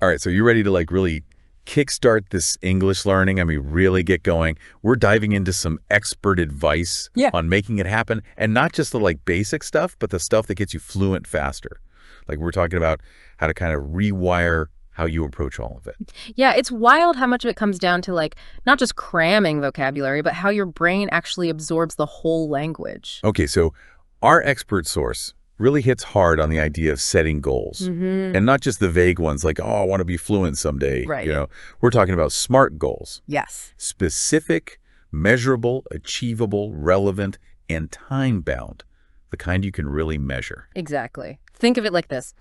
All right, so you ready to like really kickstart this English learning? I mean, really get going. We're diving into some expert advice on making it happen, and not just the like basic stuff, but the stuff that gets you fluent faster. Like we're talking about how to kind of rewire how you approach all of it. Yeah, it's wild how much of it comes down to like not just cramming vocabulary, but how your brain actually absorbs the whole language. Okay, so our expert source really hits hard on the idea of setting goals. And not just the vague ones like, oh, I want to be fluent someday. Right. You know, we're talking about SMART goals. Yes. Specific, measurable, achievable, relevant, and time-bound. The kind you can really measure. Exactly. Think of it like this.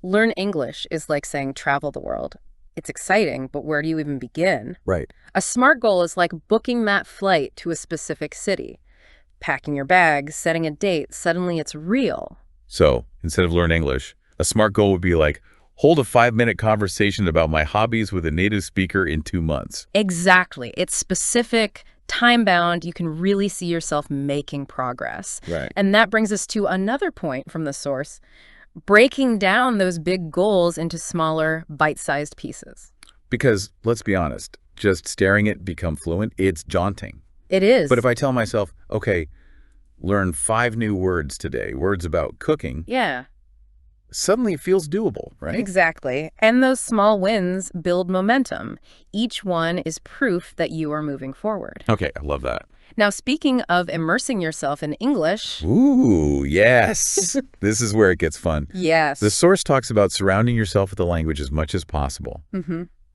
Learn English is like saying travel the world. It's exciting, but where do you even begin? Right. A SMART goal is like booking that flight to a specific city. Packing your bags, setting a date, suddenly it's real. So instead of learn English, a SMART goal would be like, hold a 5-minute conversation about my hobbies with a native speaker in 2 months. Exactly. It's specific, time-bound. You can really see yourself making progress. Right. And that brings us to another point from the source, breaking down those big goals into smaller, bite-sized pieces. Because let's be honest, just staring at become fluent, it's daunting. It is. But if I tell myself, okay, learn 5 new words today, words about cooking, Yeah. suddenly it feels doable, right? Exactly. And those small wins build momentum. Each one is proof that you are moving forward. Okay, I love that. Now, speaking of immersing yourself in English. Ooh, yes. This is where it gets fun. Yes. The source talks about surrounding yourself with the language as much as possible.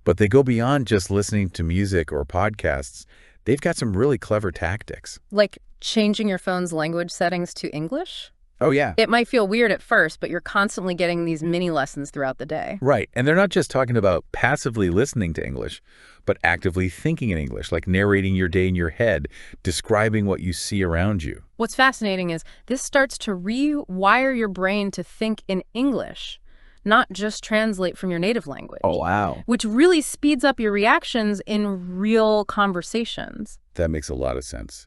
But they go beyond just listening to music or podcasts. They've got some really clever tactics. Like changing your phone's language settings to English? Oh, yeah. It might feel weird at first, but you're constantly getting these mini lessons throughout the day. Right. And they're not just talking about passively listening to English, but actively thinking in English, like narrating your day in your head, describing what you see around you. What's fascinating is this starts to rewire your brain to think in English, not just translate from your native language. Oh, wow. Which really speeds up your reactions in real conversations. That makes a lot of sense.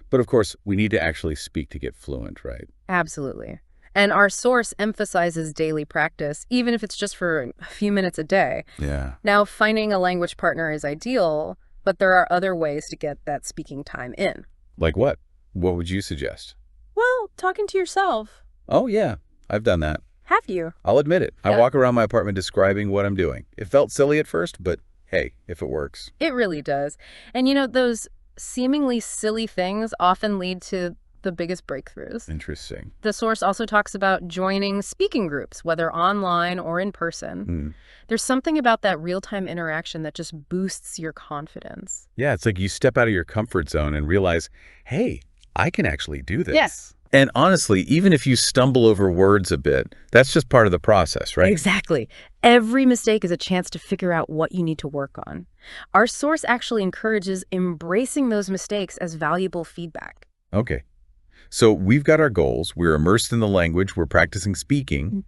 But of course, we need to actually speak to get fluent, right? Absolutely. And our source emphasizes daily practice, even if it's just for a few minutes a day. Yeah. Now, finding a language partner is ideal, but there are other ways to get that speaking time in. Like what? What would you suggest? Well, talking to yourself. Oh, yeah. I've done that. Have you? I'll admit it. I Yeah. walk around my apartment describing what I'm doing. It felt silly at first, but hey, if it works. It really does. And you know, those seemingly silly things often lead to the biggest breakthroughs. Interesting. The source also talks about joining speaking groups, whether online or in person. There's something about that real-time interaction that just boosts your confidence. Yeah, it's like you step out of your comfort zone and realize, hey, I can actually do this. Yes. And honestly, even if you stumble over words a bit, that's just part of the process, right? Exactly. Every mistake is a chance to figure out what you need to work on. Our source actually encourages embracing those mistakes as valuable feedback. Okay. So we've got our goals. We're immersed in the language. We're practicing speaking.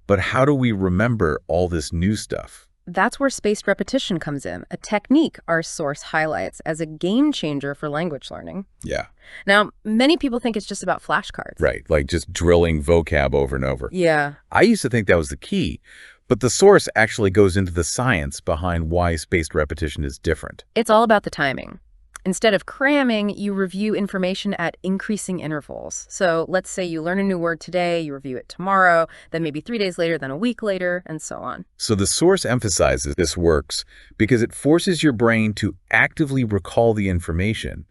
But how do we remember all this new stuff? That's where spaced repetition comes in, a technique our source highlights as a game changer for language learning. Yeah. Now, many people think it's just about flashcards. Right. Like just drilling vocab over and over. Yeah. I used to think that was the key. But the source actually goes into the science behind why spaced repetition is different. It's all about the timing. Instead of cramming, you review information at increasing intervals. So let's say you learn a new word today, you review it tomorrow, then maybe 3 days later, then a week later, and so on. So the source emphasizes this works because it forces your brain to actively recall the information,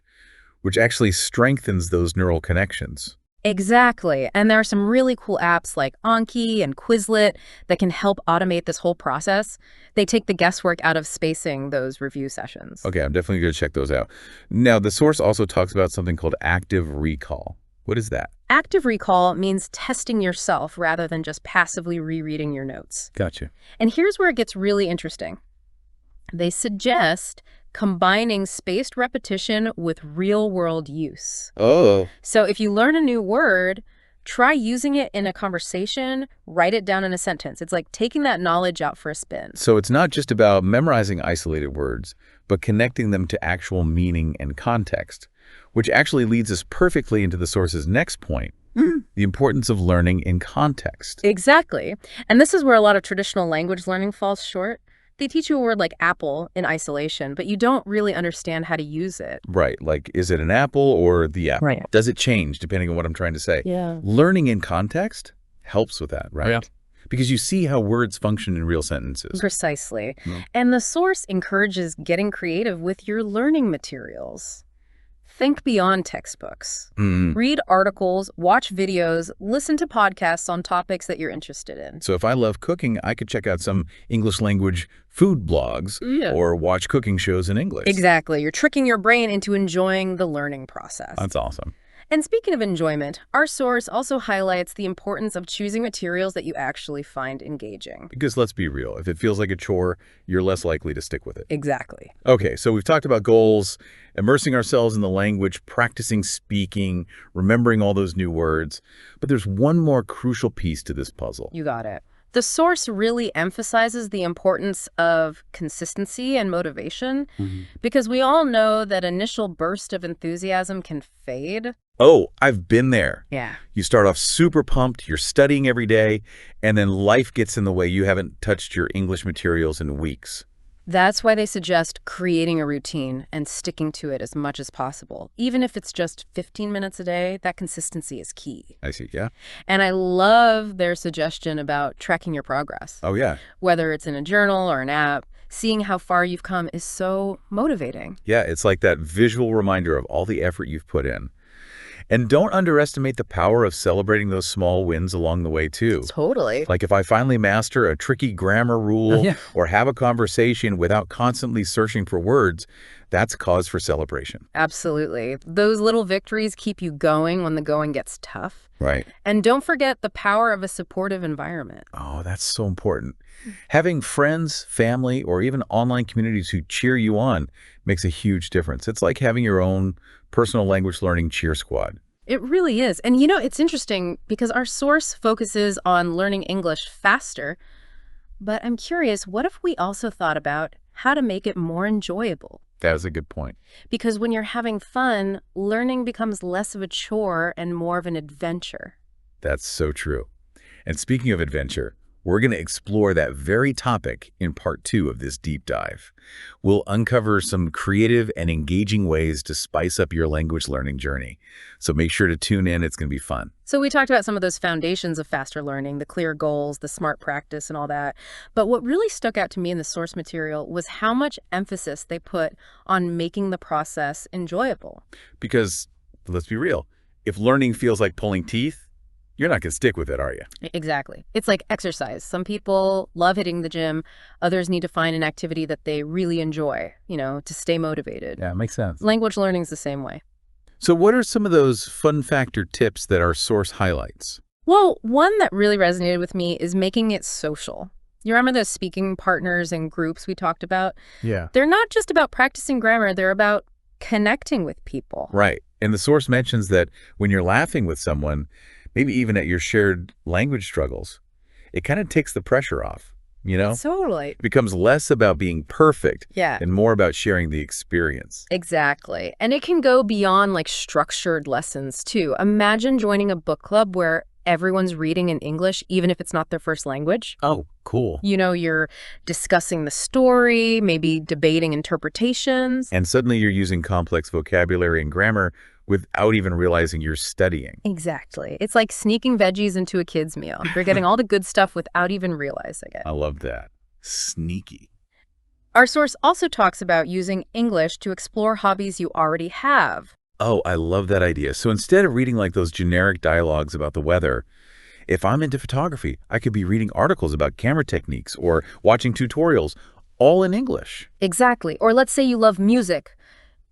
which actually strengthens those neural connections. Exactly. And there are some really cool apps like Anki and Quizlet that can help automate this whole process. They take the guesswork out of spacing those review sessions. Okay, I'm definitely going to check those out. Now, the source also talks about something called active recall. What is that? Active recall means testing yourself rather than just passively rereading your notes. Gotcha. And here's where it gets really interesting. They suggest combining spaced repetition with real-world use. Oh. So if you learn a new word, try using it in a conversation, write it down in a sentence. It's like taking that knowledge out for a spin. So it's not just about memorizing isolated words, but connecting them to actual meaning and context, which actually leads us perfectly into the source's next point, The importance of learning in context. Exactly. And this is where a lot of traditional language learning falls short. They teach you a word like apple in isolation, but you don't really understand how to use it. Right. Like, is it an apple or the apple? Right. Does it change depending on what I'm trying to say? Yeah. Learning in context helps with that, right? Yeah. Because you see how words function in real sentences. Precisely. And the source encourages getting creative with your learning materials. Think beyond textbooks. Read articles, watch videos, listen to podcasts on topics that you're interested in. So if I love cooking, I could check out some English language food blogs or watch cooking shows in English. Exactly. You're tricking your brain into enjoying the learning process. That's awesome. And speaking of enjoyment, our source also highlights the importance of choosing materials that you actually find engaging. Because let's be real, if it feels like a chore, you're less likely to stick with it. Exactly. Okay, so we've talked about goals, immersing ourselves in the language, practicing speaking, remembering all those new words. But there's one more crucial piece to this puzzle. You got it. The source really emphasizes the importance of consistency and motivation because we all know that initial burst of enthusiasm can fade. Oh, I've been there. Yeah. You start off super pumped, you're studying every day, and then life gets in the way. You haven't touched your English materials in weeks. That's why they suggest creating a routine and sticking to it as much as possible. Even if it's just 15 minutes a day, that consistency is key. I see, yeah. And I love their suggestion about tracking your progress. Oh, yeah. Whether it's in a journal or an app, seeing how far you've come is so motivating. Yeah, it's like that visual reminder of all the effort you've put in. And don't underestimate the power of celebrating those small wins along the way, too. Totally. Like if I finally master a tricky grammar rule or have a conversation without constantly searching for words, that's cause for celebration. Absolutely. Those little victories keep you going when the going gets tough. Right. And don't forget the power of a supportive environment. Oh, that's so important. Having friends, family, or even online communities who cheer you on makes a huge difference. It's like having your own personal language learning cheer squad. It really is. And you know, it's interesting because our source focuses on learning English faster. But I'm curious, what if we also thought about how to make it more enjoyable? That was a good point. Because when you're having fun, learning becomes less of a chore and more of an adventure. That's so true. And speaking of adventure, we're going to explore that very topic in part 2 of this deep dive. We'll uncover some creative and engaging ways to spice up your language learning journey. So make sure to tune in. It's going to be fun. So we talked about some of those foundations of faster learning, the clear goals, the smart practice, and all that. But what really stuck out to me in the source material was how much emphasis they put on making the process enjoyable. Because, let's be real, if learning feels like pulling teeth, you're not going to stick with it, are you? Exactly. It's like exercise. Some people love hitting the gym. Others need to find an activity that they really enjoy, to stay motivated. Yeah, it makes sense. Language learning is the same way. So what are some of those fun factor tips that our source highlights? Well, one that really resonated with me is making it social. You remember those speaking partners and groups we talked about? Yeah. They're not just about practicing grammar. They're about connecting with people. Right. And the source mentions that when you're laughing with someone, maybe even at your shared language struggles, it kind of takes the pressure off, Totally. It becomes less about being perfect Yeah. and more about sharing the experience. Exactly. And it can go beyond like structured lessons too. Imagine joining a book club where everyone's reading in English, even if it's not their first language. Oh, cool. You're discussing the story, maybe debating interpretations. And suddenly you're using complex vocabulary and grammar without even realizing you're studying. Exactly. It's like sneaking veggies into a kid's meal. You're getting all the good stuff without even realizing it. I love that. Sneaky. Our source also talks about using English to explore hobbies you already have. Oh, I love that idea. So instead of reading like those generic dialogues about the weather, if I'm into photography, I could be reading articles about camera techniques or watching tutorials, all in English. Exactly. Or let's say you love music.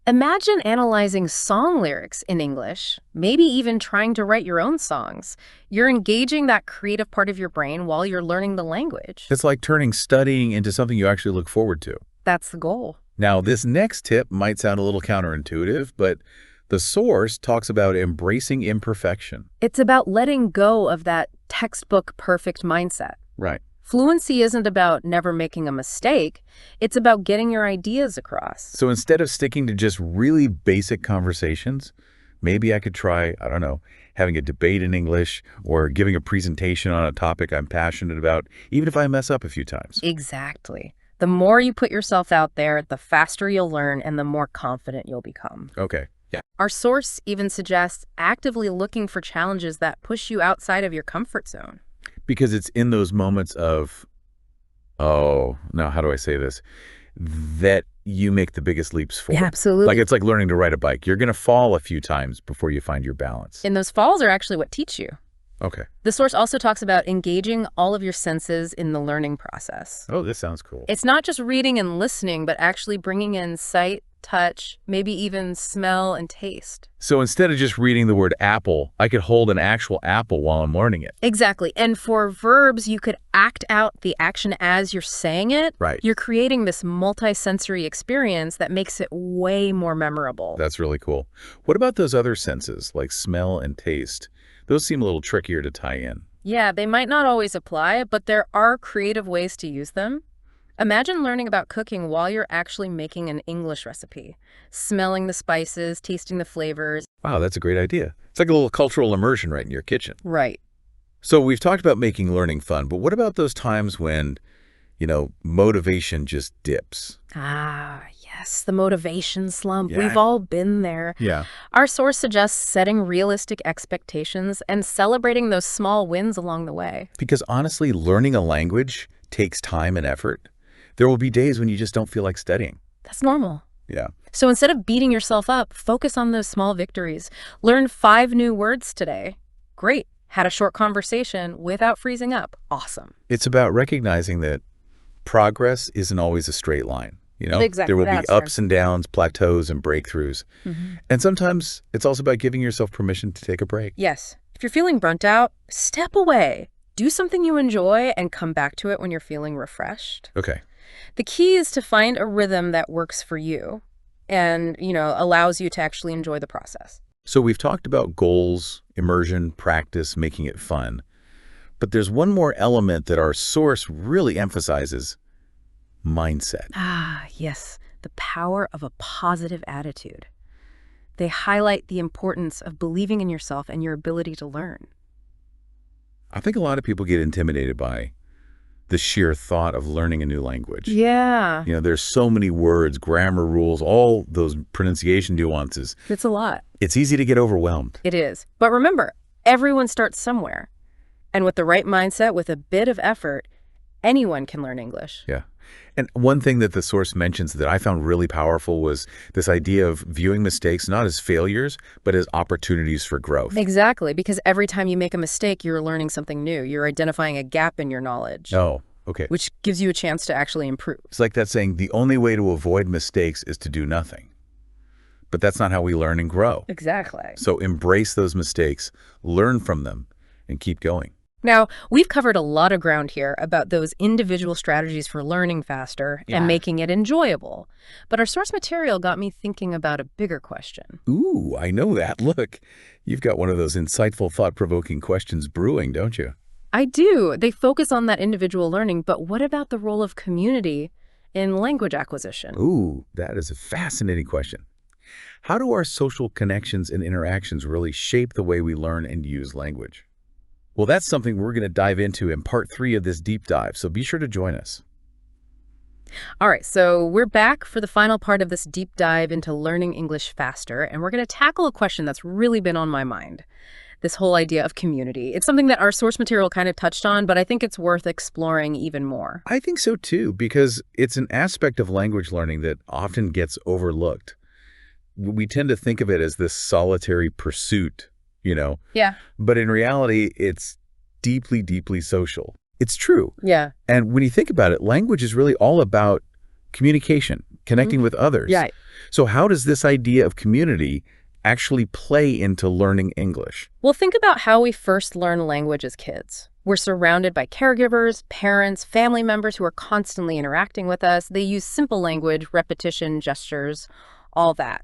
Imagine analyzing song lyrics in English, maybe even trying to write your own songs. You're engaging that creative part of your brain while you're learning the language. It's like turning studying into something you actually look forward to. That's the goal. Now, this next tip might sound a little counterintuitive, but the source talks about embracing imperfection. It's about letting go of that textbook perfect mindset. Right. Fluency isn't about never making a mistake. It's about getting your ideas across. So instead of sticking to just really basic conversations, Maybe I could try, I don't know, having a debate in English or giving a presentation on a topic I'm passionate about, even if I mess up a few times. Exactly. The more you put yourself out there, the faster you'll learn and the more confident you'll become. Okay. Yeah. Our source even suggests actively looking for challenges that push you outside of your comfort zone. Because it's in those moments of, oh, now how do I say this? That you make the biggest leaps forward. Yeah, absolutely. Like it's like learning to ride a bike. You're going to fall a few times before you find your balance. And those falls are actually what teach you. Okay. The source also talks about engaging all of your senses in the learning process. Oh, this sounds cool. It's not just reading and listening, but actually bringing in sight, touch, maybe even smell and taste. So instead of just reading the word apple, I could hold an actual apple while I'm learning it. Exactly. And for verbs, you could act out the action as you're saying it. Right. You're creating this multi-sensory experience that makes it way more memorable. That's really cool. What about those other senses, like smell and taste? Those seem a little trickier to tie in. Yeah, they might not always apply, but there are creative ways to use them. Imagine learning about cooking while you're actually making an English recipe, smelling the spices, tasting the flavors. Wow, that's a great idea. It's like a little cultural immersion right in your kitchen. Right. So we've talked about making learning fun, but what about those times when, motivation just dips? Ah, yes, the motivation slump. Yeah. We've all been there. Yeah. Our source suggests setting realistic expectations and celebrating those small wins along the way. Because honestly, learning a language takes time and effort. There will be days when you just don't feel like studying. That's normal. Yeah. So instead of beating yourself up, focus on those small victories. Learn 5 new words today. Great. Had a short conversation without freezing up. Awesome. It's about recognizing that progress isn't always a straight line. Exactly. There will be That's ups and downs, plateaus and breakthroughs. And sometimes it's also about giving yourself permission to take a break. Yes. If you're feeling burnt out, step away. Do something you enjoy and come back to it when you're feeling refreshed. Okay. The key is to find a rhythm that works for you and, allows you to actually enjoy the process. So we've talked about goals, immersion, practice, making it fun. But there's one more element that our source really emphasizes: mindset. Ah, yes, the power of a positive attitude. They highlight the importance of believing in yourself and your ability to learn. I think a lot of people get intimidated by the sheer thought of learning a new language. Yeah. There's so many words, grammar rules, all those pronunciation nuances. It's a lot. It's easy to get overwhelmed. It is. But remember, everyone starts somewhere. And with the right mindset, with a bit of effort, anyone can learn English. Yeah. And one thing that the source mentions that I found really powerful was this idea of viewing mistakes not as failures, but as opportunities for growth. Exactly, because every time you make a mistake, you're learning something new. You're identifying a gap in your knowledge. Oh, okay. Which gives you a chance to actually improve. It's like that saying, the only way to avoid mistakes is to do nothing. But that's not how we learn and grow. Exactly. So embrace those mistakes, learn from them, and keep going. Now, we've covered a lot of ground here about those individual strategies for learning faster and making it enjoyable. But our source material got me thinking about a bigger question. Ooh, I know that. Look, you've got one of those insightful, thought-provoking questions brewing, don't you? I do. They focus on that individual learning, but what about the role of community in language acquisition? Ooh, that is a fascinating question. How do our social connections and interactions really shape the way we learn and use language? Well, that's something we're going to dive into in part 3 of this deep dive, so be sure to join us. All right, so we're back for the final part of this deep dive into learning English faster, and we're going to tackle a question that's really been on my mind, this whole idea of community. It's something that our source material kind of touched on, but I think it's worth exploring even more. I think so too, because it's an aspect of language learning that often gets overlooked. We tend to think of it as this solitary pursuit, Yeah. But in reality, it's deeply, deeply social. It's true. Yeah. And when you think about it, language is really all about communication, connecting with others. Yeah. So how does this idea of community actually play into learning English? Well, think about how we first learn language as kids. We're surrounded by caregivers, parents, family members who are constantly interacting with us. They use simple language, repetition, gestures, all that.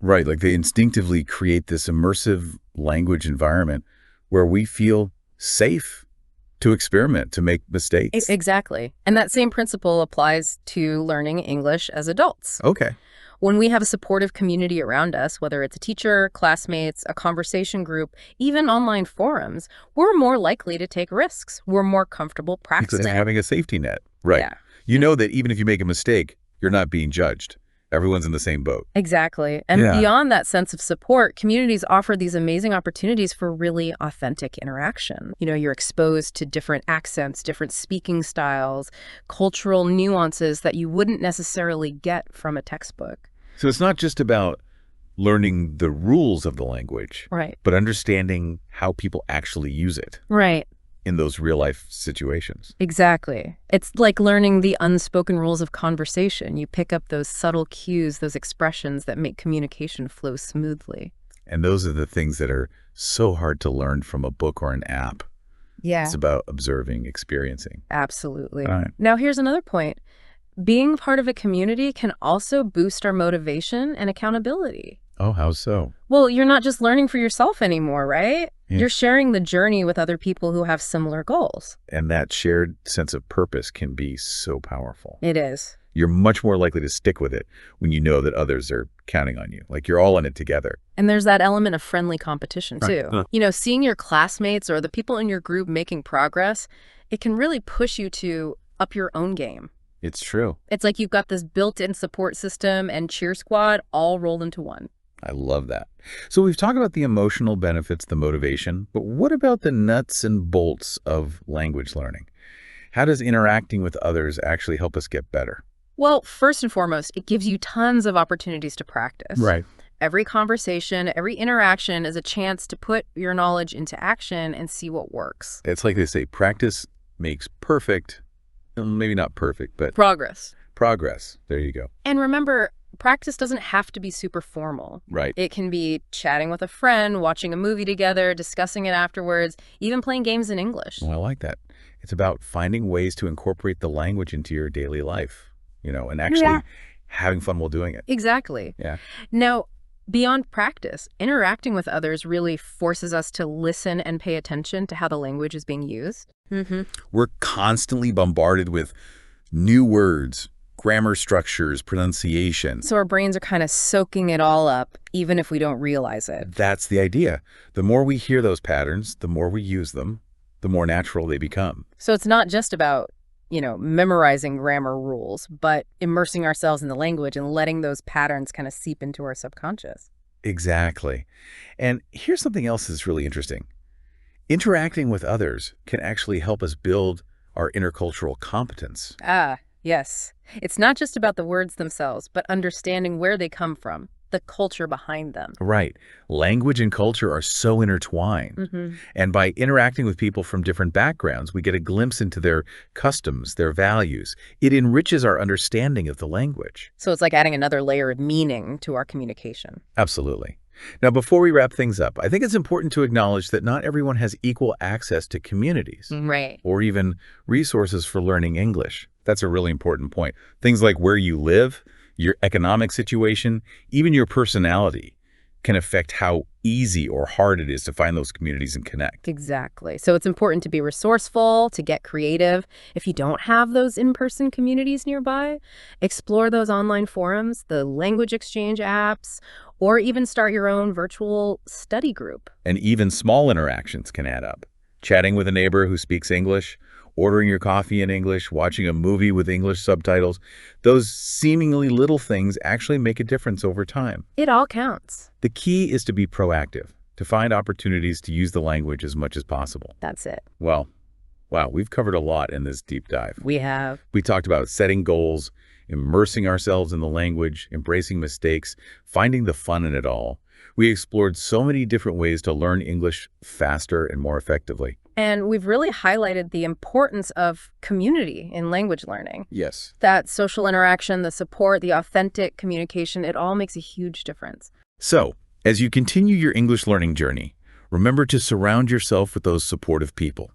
Right, like they instinctively create this immersive language environment where we feel safe to experiment, to make mistakes. Exactly. And that same principle applies to learning English as adults. Okay. When we have a supportive community around us, whether it's a teacher, classmates, a conversation group, even online forums, we're more likely to take risks. We're more comfortable It's practicing. having a safety net. Right. Yeah. You know that even if you make a mistake, you're not being judged. Everyone's in the same boat. Exactly. And Yeah. beyond that sense of support, communities offer these amazing opportunities for really authentic interaction. You're exposed to different accents, different speaking styles, cultural nuances that you wouldn't necessarily get from a textbook. So it's not just about learning the rules of the language, Right. but understanding how people actually use it Right. in those real-life situations. Exactly. It's like learning the unspoken rules of conversation. You pick up those subtle cues, those expressions that make communication flow smoothly. And those are the things that are so hard to learn from a book or an app. Yeah. It's about observing, experiencing. Absolutely. All right. Now, here's another point. Being part of a community can also boost our motivation and accountability. Oh, how so? Well, you're not just learning for yourself anymore, right? Yeah. You're sharing the journey with other people who have similar goals. And that shared sense of purpose can be so powerful. It is. You're much more likely to stick with it when you know that others are counting on you. Like you're all in it together. And there's that element of friendly competition, too. Right. Seeing your classmates or the people in your group making progress, it can really push you to up your own game. It's true. It's like you've got this built-in support system and cheer squad all rolled into one. I love that. So we've talked about the emotional benefits, the motivation, but what about the nuts and bolts of language learning? How does interacting with others actually help us get better? Well, first and foremost, it gives you tons of opportunities to practice. Right. Every conversation, every interaction is a chance to put your knowledge into action and see what works. It's like they say, practice makes perfect. Maybe not perfect, but Progress. progress. There you go. And remember, practice doesn't have to be super formal. Right. It can be chatting with a friend, watching a movie together, discussing it afterwards, even playing games in English. Well, I like that. It's about finding ways to incorporate the language into your daily life, and actually having fun while doing it. Exactly. Yeah. Now, beyond practice, interacting with others really forces us to listen and pay attention to how the language is being used. We're constantly bombarded with new words, grammar structures, pronunciation. So our brains are kind of soaking it all up, even if we don't realize it. That's the idea. The more we hear those patterns, the more we use them, the more natural they become. So it's not just about, memorizing grammar rules, but immersing ourselves in the language and letting those patterns kind of seep into our subconscious. Exactly. And here's something else that's really interesting. Interacting with others can actually help us build our intercultural competence. Ah, yes. It's not just about the words themselves, but understanding where they come from, the culture behind them. Right. Language and culture are so intertwined. And by interacting with people from different backgrounds, we get a glimpse into their customs, their values. It enriches our understanding of the language. So it's like adding another layer of meaning to our communication. Absolutely. Now, before we wrap things up, I think it's important to acknowledge that not everyone has equal access to communities Right. or even resources for learning English. That's a really important point. Things like where you live, your economic situation, even your personality can affect how easy or hard it is to find those communities and connect. Exactly. So it's important to be resourceful, to get creative. If you don't have those in-person communities nearby, explore those online forums, the language exchange apps, or even start your own virtual study group. And even small interactions can add up. Chatting with a neighbor who speaks English, ordering your coffee in English, watching a movie with English subtitles, those seemingly little things actually make a difference over time. It all counts. The key is to be proactive, to find opportunities to use the language as much as possible. That's it. Well, wow, we've covered a lot in this deep dive. We have. We talked about setting goals, immersing ourselves in the language, embracing mistakes, finding the fun in it all. We explored so many different ways to learn English faster and more effectively. And we've really highlighted the importance of community in language learning. Yes. That social interaction, the support, the authentic communication, it all makes a huge difference. So, as you continue your English learning journey, remember to surround yourself with those supportive people.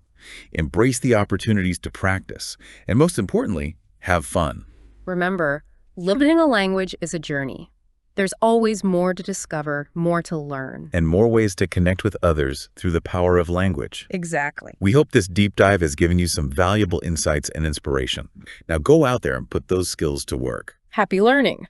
Embrace the opportunities to practice, and most importantly, have fun. Remember, learning a language is a journey. There's always more to discover, more to learn. And more ways to connect with others through the power of language. Exactly. We hope this deep dive has given you some valuable insights and inspiration. Now go out there and put those skills to work. Happy learning!